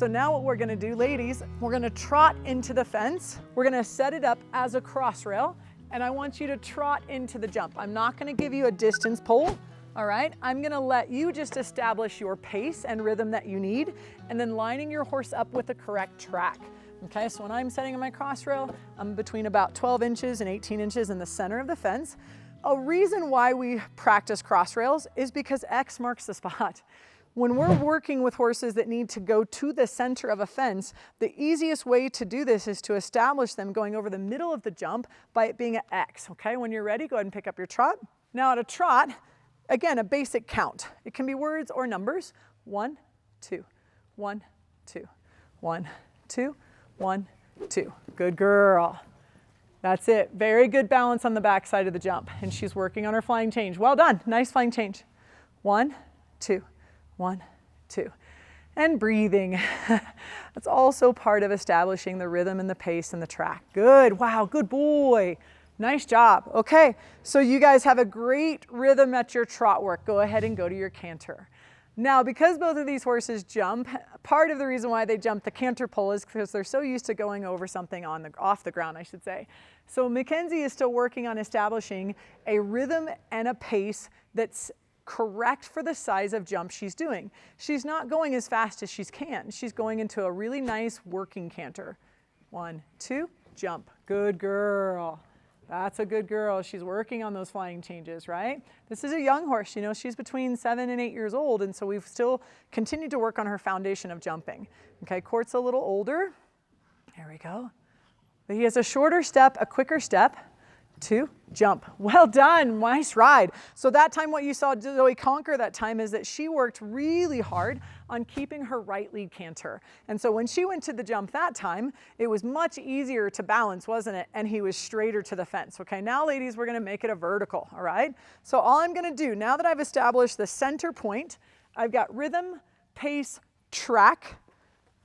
So now what we're gonna do, ladies, we're gonna trot into the fence. We're gonna set it up as a cross rail, and I want you to trot into the jump. I'm not gonna give you a distance pole, all right? I'm gonna let you just establish your pace and rhythm that you need, and then lining your horse up with the correct track. Okay, so when I'm setting my cross rail, I'm between about 12 inches and 18 inches in the center of the fence. A reason why we practice cross rails is because X marks the spot. When we're working with horses that need to go to the center of a fence, the easiest way to do this is to establish them going over the middle of the jump by it being an X, okay? When you're ready, go ahead and pick up your trot. Now at a trot, again, a basic count. It can be words or numbers. 1, 2, 1, 2, 1, 2, 1, 2. Good girl. That's it. Very good balance on the back side of the jump. And she's working on her flying change. Well done. Nice flying change. 1, 2. 1, 2, and breathing. That's also part of establishing the rhythm and the pace and the track. Good, wow, good boy. Nice job. Okay, so you guys have a great rhythm at your trot work. Go ahead and go to your canter. Now, because both of these horses jump, part of the reason why they jump the canter pole is because they're so used to going over something off the ground, I should say. So Mackenzie is still working on establishing a rhythm and a pace that's correct for the size of jump she's doing. She's not going as fast as she can. She's going into a really nice working canter. 1, 2, jump. Good girl. That's a good girl. She's working on those flying changes, right? This is a young horse. You know, she's between 7 and 8 years old, and so we've still continued to work on her foundation of jumping. Okay, Court's a little older. There we go. But he has a shorter step, a quicker step. 2, jump. Well done, nice ride. So that time what you saw Zoe conquer that time is that she worked really hard on keeping her right lead canter. And so when she went to the jump that time, it was much easier to balance, wasn't it? And he was straighter to the fence. Okay, now ladies, we're gonna make it a vertical, all right? So all I'm gonna do, now that I've established the center point, I've got rhythm, pace, track.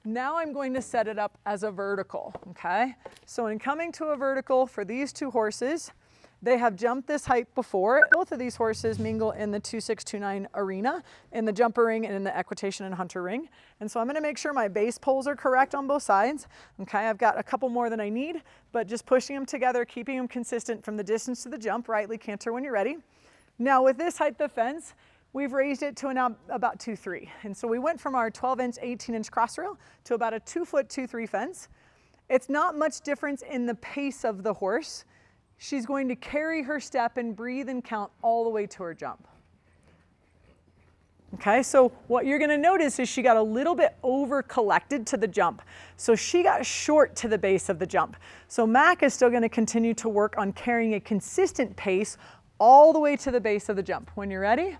Now I'm going to set it up as a vertical, okay? So in coming to a vertical for these two horses, they have jumped this height before. Both of these horses mingle in the 2-6-2-9 arena, in the jumper ring and in the equitation and hunter ring. And so I'm gonna make sure my base poles are correct on both sides. Okay, I've got a couple more than I need, but just pushing them together, keeping them consistent from the distance to the jump, right lead canter when you're ready. Now with this height of fence, we've raised it to now about 2-3. And so we went from our 12-inch, 18-inch cross rail to about a 2-foot, 2-3 fence. It's not much difference in the pace of the horse. She's going to carry her step and breathe and count all the way to her jump. Okay, so what you're gonna notice is she got a little bit over collected to the jump. So she got short to the base of the jump. So Mac is still gonna continue to work on carrying a consistent pace all the way to the base of the jump. When you're ready,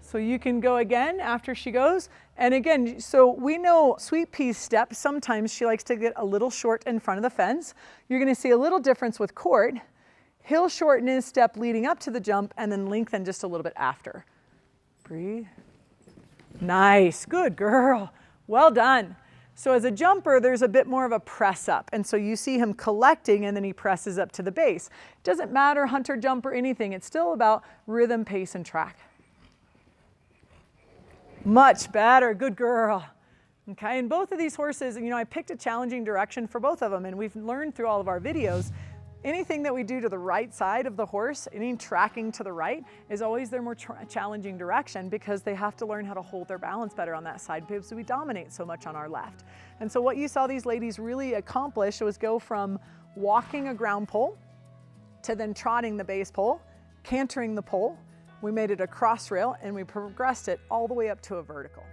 so you can go again after she goes. And again, so we know Sweet Pea's step, sometimes she likes to get a little short in front of the fence. You're gonna see a little difference with Court. He'll shorten his step leading up to the jump and then lengthen just a little bit after. Breathe. Nice, good girl. Well done. So as a jumper, there's a bit more of a press up. And so you see him collecting and then he presses up to the base. It doesn't matter hunter, jump, or anything. It's still about rhythm, pace, and track. Much better, good girl. Okay, and both of these horses, you know, I picked a challenging direction for both of them, and we've learned through all of our videos, anything that we do to the right side of the horse, any tracking to the right, is always their more challenging direction because they have to learn how to hold their balance better on that side because we dominate so much on our left. And so what you saw these ladies really accomplish was go from walking a ground pole to then trotting the base pole, cantering the pole. We made it a cross rail and we progressed it all the way up to a vertical.